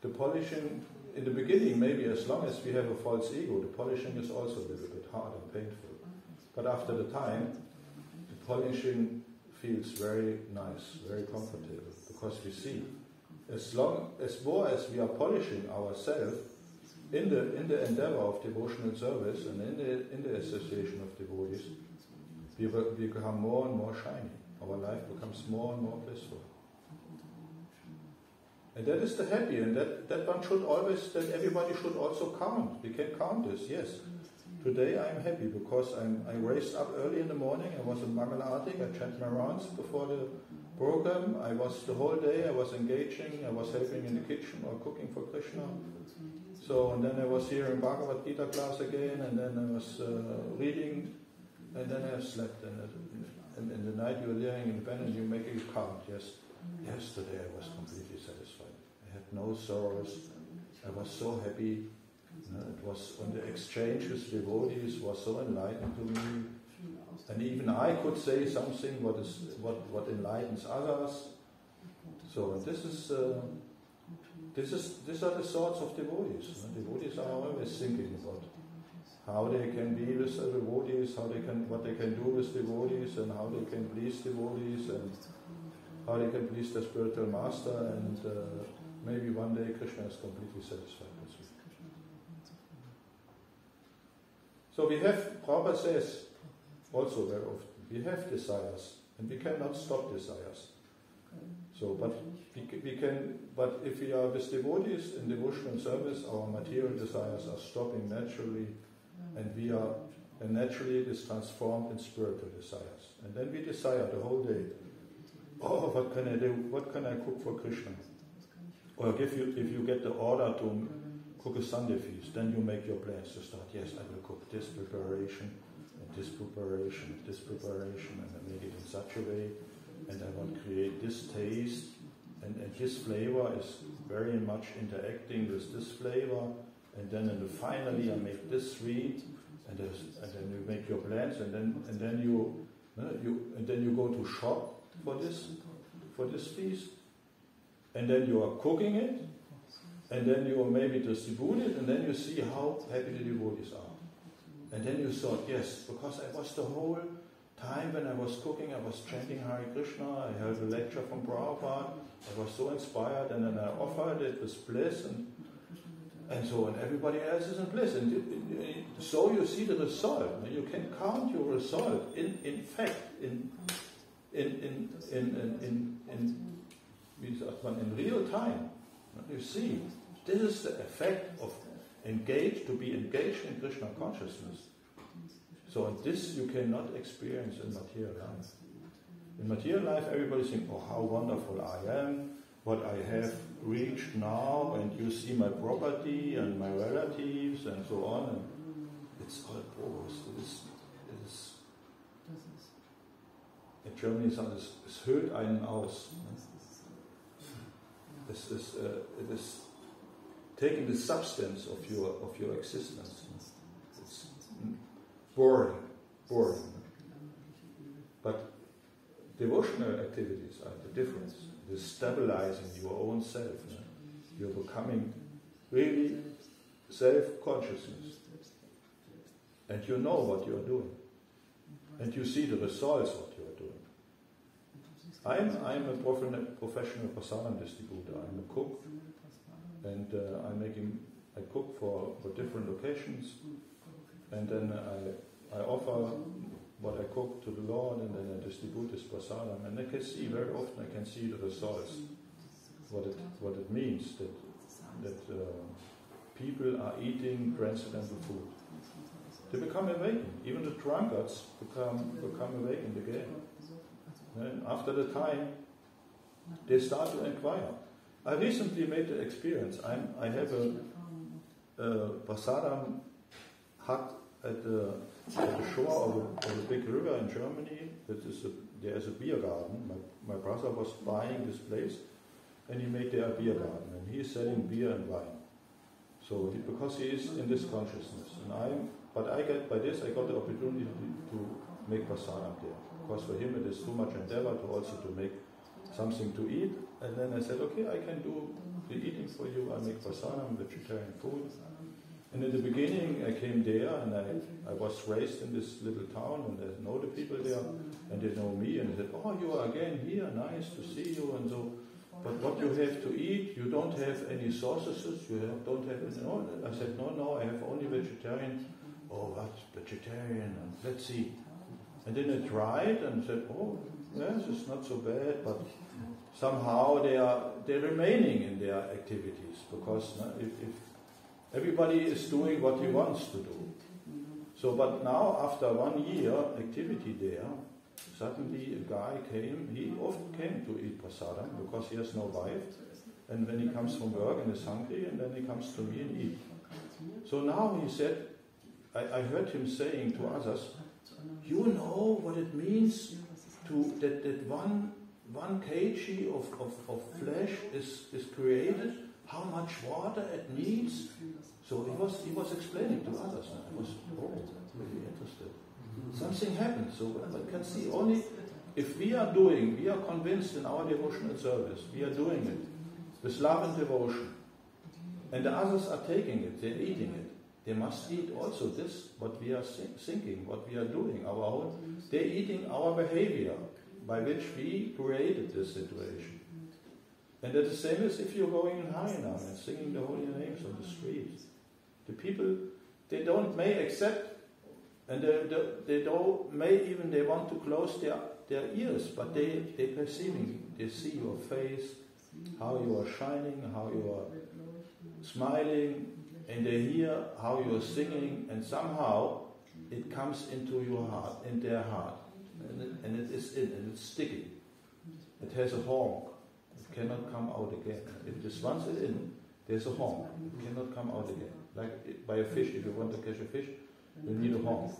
the polishing, in the beginning, maybe as long as we have a false ego, the polishing is also a little bit hard and painful. But after the time, the polishing feels very nice, very comfortable, because we see, as more as we are polishing ourselves in the endeavor of devotional service and in the association of devotees, we become more and more shiny. Our life becomes more and more blissful. And that is the happy, and that one should always, that everybody should also count. We can count this, yes. Today I am happy because I raised up early in the morning, I was in Mangalartik, I chanted my rounds before the program, the whole day I was engaging, I was helping in the kitchen or cooking for Krishna. So, and then I was here in Bhagavad Gita class again, and then I was reading, and then I slept. And in the night you are lying in bed and you make it count, yes. Yesterday I was completely satisfied. I had no sorrows. I was so happy. It was when the exchange with devotees was so enlightening to me, and even I could say something what enlightens others. So these are the thoughts of devotees. Devotees are always thinking about how they can be with the devotees, what they can do with devotees, and how they can please devotees, and how they can please the spiritual master, and maybe one day Krishna is completely satisfied with you. So we have, Prabhupada says also very often, we have desires, and we cannot stop desires. So, but if we are with devotees in devotional service, our material desires are stopping naturally, and naturally it is transformed in spiritual desires. And then we desire the whole day, oh, what can I do? What can I cook for Krishna? Or if you get the order to cook a Sunday feast, then you make your plans to start. Yes, I will cook this preparation, and this preparation, and this preparation, and I make it in such a way, and I want to create this taste, and this flavor is very much interacting with this flavor, and then finally I make this sweet, and then you make your plans, and then you go to shop for this feast, and then you are cooking it, and then you maybe distribute it, and then you see how happy the devotees are. And then you thought, yes, because I was the whole time when I was cooking, I was chanting Hare Krishna, I heard a lecture from Prabhupada, I was so inspired, and then I offered it with bliss, and so on. Everybody else is in bliss. And so you see the result. You can count your result. In fact, in real time, you see, this is the effect of to be engaged in Krishna consciousness. So this you cannot experience in material life. In material life, everybody thinks, oh, how wonderful I am, what I have reached now, and you see my property and my relatives and so on. And it's all bogus. It is in Germany, es hüllt einen aus. it is taking the substance of your existence. It's boring. But devotional activities are the difference. It is stabilizing your own self. You're becoming really self-consciousness. And you know what you are doing. And you see the results of what you are doing. I'm a professional prasadam distributor. I'm a cook. And I cook for different occasions. And then I offer what I cook to the Lord, and then I distribute this prasadam. And I can see, very often I can see the results. What it means that people are eating transcendental food. They become awakened. Even the drunkards become awakened again. And after the time, they start to inquire. I recently made the experience. I have a prasadam hut at the shore of a big river in Germany. There is a beer garden. My brother was buying this place, and he made there a beer garden, and he is selling beer and wine. So because he is in this consciousness, I got the opportunity to make prasadam there. Because for him it is too much endeavor to make something to eat. And then I said, okay, I can do the eating for you. I make prasadam, vegetarian food. And in the beginning I came there, and I was raised in this little town, and I know the people there, and they know me, and they said, oh, you are again here, nice to see you, and so. But what you have to eat, you don't have any sausages, don't have any. No. I said, no, I have only vegetarian. Oh, what? Vegetarian? And let's see. And then I tried and said, oh, yes, it's not so bad, but somehow they're remaining in their activities, because if everybody is doing what he wants to do. So, but now after 1 year activity there, suddenly a guy came. He often came to eat prasadam because he has no wife, and when he comes from work and is hungry, and then he comes to me and eat. So now he said, I heard him saying to others, you know what it means to that one kg of flesh is created, how much water it needs. So he was explaining to others, and I was really interested. Something happened. So I can see only if we are convinced in our devotional service, we are doing it with love and devotion, and the others are taking it, they're eating it. They must eat also this, what we are thinking, what we are doing, our own. They're eating our behavior by which we created this situation. And that's the same as if you're going in Harinam and singing the holy names on the streets. The people, they may accept, and they want to close their ears, but they're perceiving, they see your face, how you are shining, how you are smiling, and they hear how you are singing, and somehow it comes into your heart, in their heart, and it is in, and it's sticky. It has a honk. It cannot come out again. If this once is in, there's a honk. It cannot come out again. Like by a fish, if you want to catch a fish, you need a honk.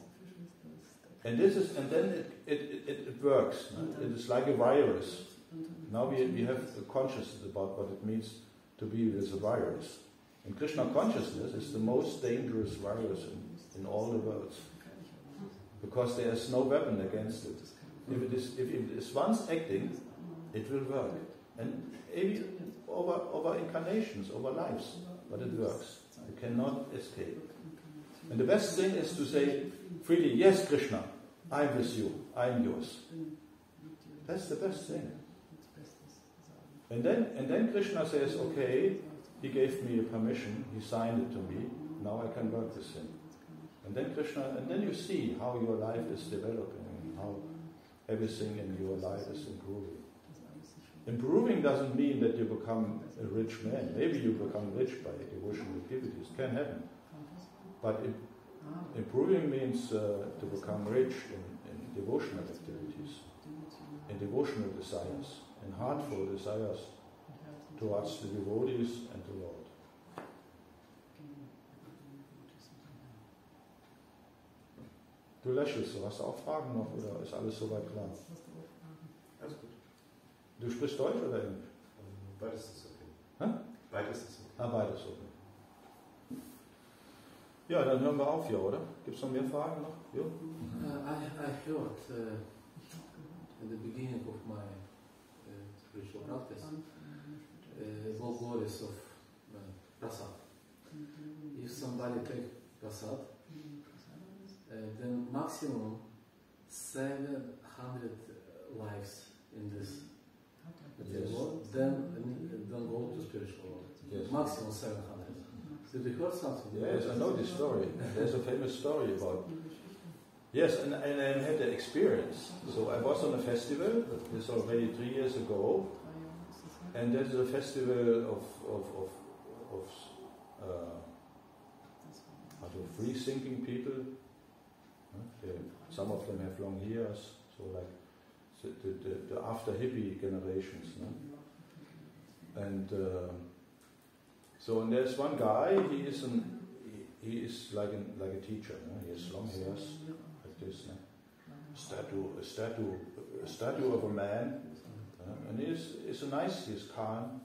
And then it works. It is like a virus. Now we have a consciousness about what it means to be with a virus. And Krishna consciousness is the most dangerous virus in all the worlds, because there is no weapon against it. If it is once acting, it will work, and maybe over incarnations, over lives, but it works. You cannot escape. And the best thing is to say freely, yes, Krishna, I'm with you, I'm yours. That's the best thing. And then Krishna says, okay, he gave me a permission, he signed it to me, now I can work with him. And then you see how your life is developing, and how everything in your life is improving. Improving doesn't mean that you become a rich man. Maybe you become rich by devotional activities, can happen. But improving means to become rich in devotional activities, in devotional desires, in heartful desires towards the devotees and the Lord. Du lächelst so. Hast du auch Fragen noch, oder ist alles soweit klar? Alles gut. Du sprichst Deutsch oder Englisch? Beides ist okay. Beides ist okay. Beides okay. Ja, dann hören wir auf hier, oder? Gibt es noch mehr Fragen noch? Jo? I heard at the beginning of my spiritual practice about glories of prasad. If somebody take prasad, then maximum 700 lives in this material world, then go to spiritual world. Yes. Maximum 700. Did you heard something? Yes, I know this story. There's a famous story about. Yes, and I had the experience. So I was on a festival. This already 3 years ago, and there's a festival of free thinking people. Some of them have long hairs, so like the after hippie generations. And and there's one guy. He is like a teacher. He has long hairs like this. A statue of a man, and he's nice. He's calm,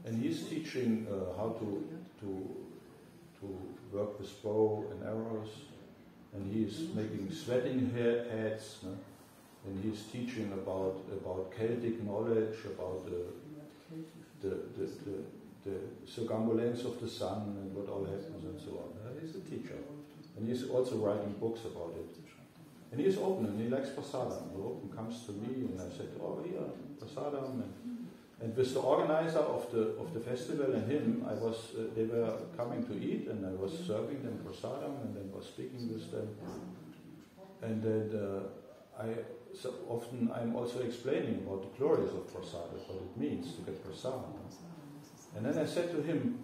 and he's teaching how to work with bow and arrows, and he's making sweating heads, and he's teaching about Celtic knowledge, about the circumambulance of the sun and what all happens and so on. He's a teacher, and he's also writing books about it. And he's open, and he likes prasadam. He often comes to me, and I said, "Oh, here, prasadam." And with the organizer of the festival and him, they were coming to eat, and I was serving them prasadam, and then was speaking with them. And then I'm also explaining about the glories of prasadam, what it means to get prasadam. And then I said to him,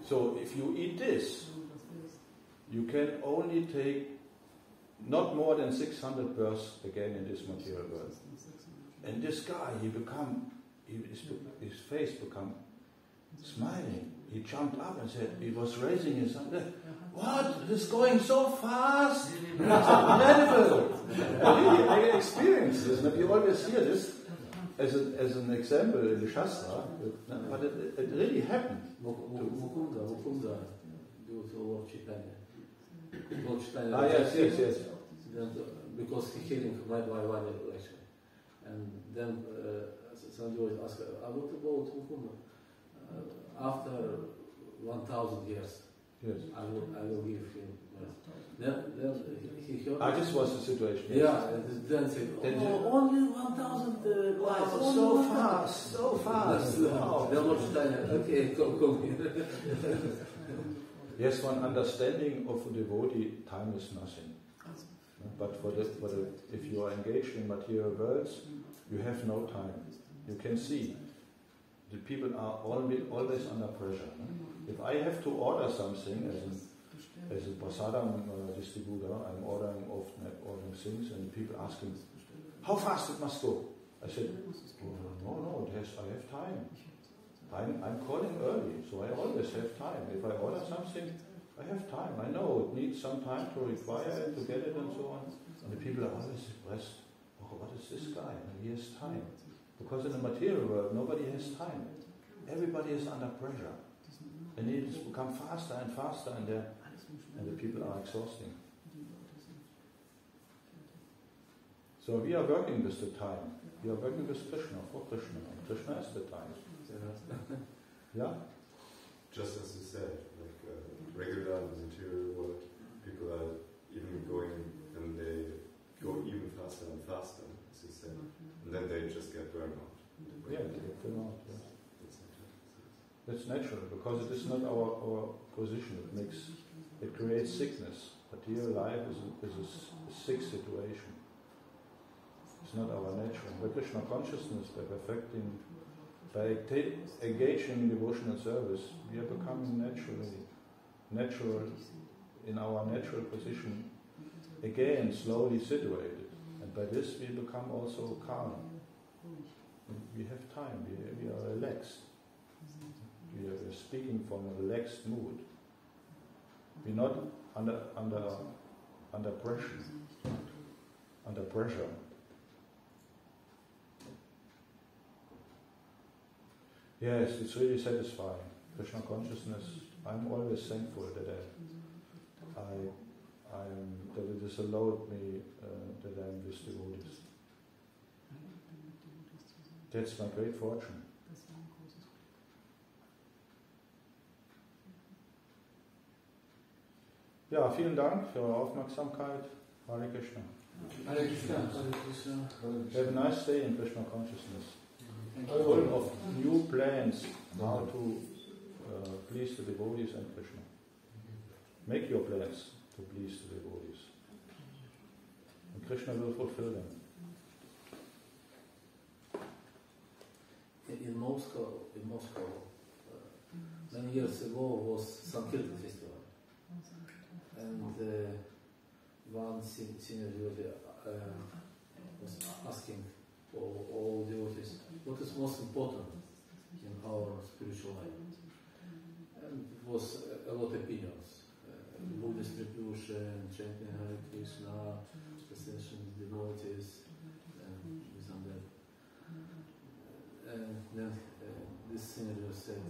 so if you eat this, you can only take not more than 600 births again in this material world. And this guy, his face became smiling. He jumped up and said, he was raising his hand. What? It's going so fast! It's incredible! I experienced this, and you always hear this as an example in the Shastra, but it really happened. Mukunda, due to Lord Chaitanya. Yes. Because he hearing my lecture. And then somebody always asked, what about Mukunda? After 1,000 years, yes. I will give him. Then he heard. This was the situation. Yes. Yeah, and then said, only 1,000 lives. Oh, so fast. Wow. Then Lord Chaitanya, okay, come here. Yes, one understanding of a devotee, time is nothing. But if you are engaged in material worlds, you have no time. You can see the people are always under pressure. If I have to order something as a prasadam distributor, I'm ordering things, and people asking, how fast it must go? I said, no, I have time. I'm calling early, so I always have time. If I order something, I have time. I know it needs some time to require it, to get it and so on. And the people are always impressed. Oh, what is this guy? And he has time. Because in the material world, nobody has time. Everybody is under pressure. And it has become faster and faster, and the people are exhausting. So we are working with the time. We are working with Krishna, for Krishna. Krishna is the time. Yeah? Just as you said, like regular in the material world, people are even going, and they go even faster and faster, as you said, and then they just get burned out. Yeah, they get burned out, yes. That's natural, because it is not our position. It creates sickness. Material life is a sick situation. It's not our nature. By Krishna consciousness, by perfecting, by engaging in devotional service, we are becoming natural in our natural position, again slowly situated. And by this we become also calm. We have time, we are relaxed. We are speaking from a relaxed mood. We're not under pressure. Yes, it's really satisfying. Krishna consciousness, I'm always thankful that that it has allowed me that I'm with devotees. That's my great fortune. Ja, vielen Dank für eure Aufmerksamkeit. Hare Krishna. Hare Krishna. Hare Krishna. Have a nice day in Krishna consciousness. Full of new plans how to please the devotees and Krishna. Make your plans to please the devotees. And Krishna will fulfill them. In Moscow, many years ago was Sankirtan festival, and one senior devotee was asking for all devotees, what is most important in our spiritual life? And it was a lot of opinions. Buddha distribution, chanting Hare Krishna, procession devotees, and this and that. And then this senior said,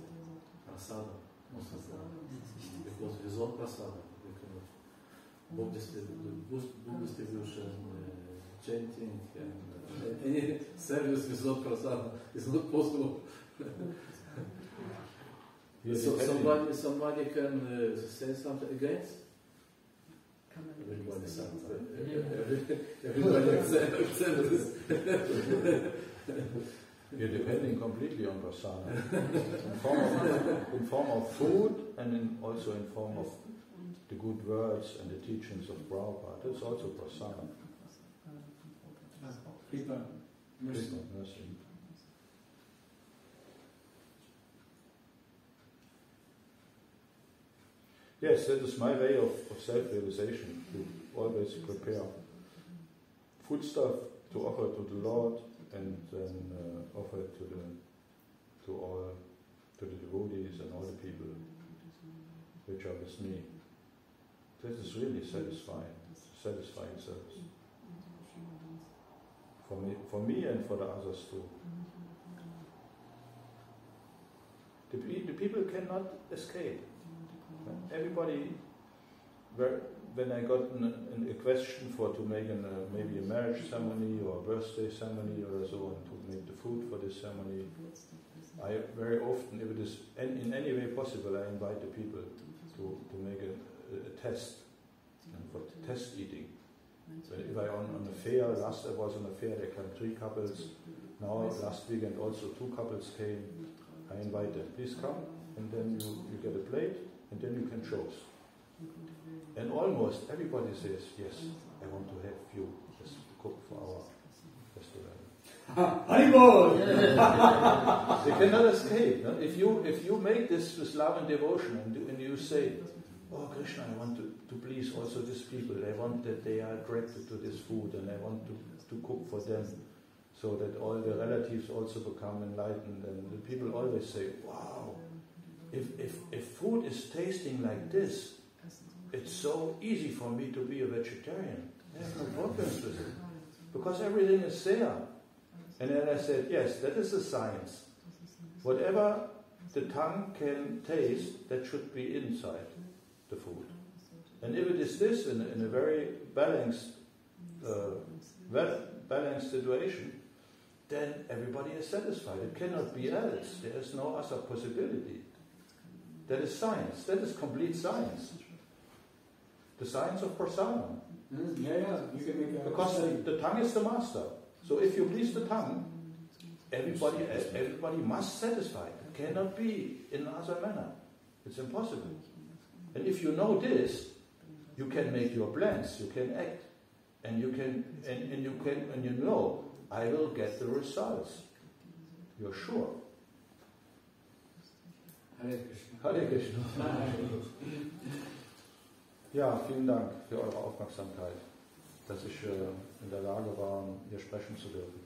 prasada, most important, because without prasada, we cannot. Book distribution, chanting, and any service without prasada is not possible. So somebody can say something against? Everybody accepts this. You're depending completely on prasada. In form of food and also in form of the good words and the teachings of Prabhupada. It's also prasada. Kripa, mercy. Yes, that is my way of self-realization, to always prepare foodstuff to offer to the Lord and then offer it to the devotees and all the people which are with me. That is really satisfying service. For me and for the others too. The people cannot escape. Everybody, when I got a question to make maybe a marriage ceremony or a birthday ceremony or so, and to make the food for this ceremony, I very often, if it is in any way possible, I invite the people to make a test, and for test eating. If I on a fair, last I was on a fair, there came 3 couples. Now last weekend also 2 couples came. I invite them, please come, and then you get a plate, and then you can choose. And almost everybody says, yes, I want to have you just cook for our restaurant. Haribol! They cannot escape. No? If you make this with love and devotion, and you say, oh Krishna, I want to please also these people. I want that they are attracted to this food, and I want to cook for them, so that all the relatives also become enlightened. And the people always say, wow, if food is tasting like this, it's so easy for me to be a vegetarian. I have no problems with it, because everything is there. And then I said, yes, that is the science. Whatever the tongue can taste, that should be inside the food. And if it is this in a very balanced situation, then everybody is satisfied. It cannot be else. There is no other possibility. That is science. That is complete science. The science of prasada. Yeah, you can make a because the tongue is the master. So if you please the tongue, everybody must satisfy. It cannot be in another manner. It's impossible. And if you know this, you can make your plans. You can act, and you know, I will get the results. You're sure. Hare Krishna. Hare Krishna. Ja, vielen Dank für eure Aufmerksamkeit, dass ich in der Lage war, hier sprechen zu dürfen.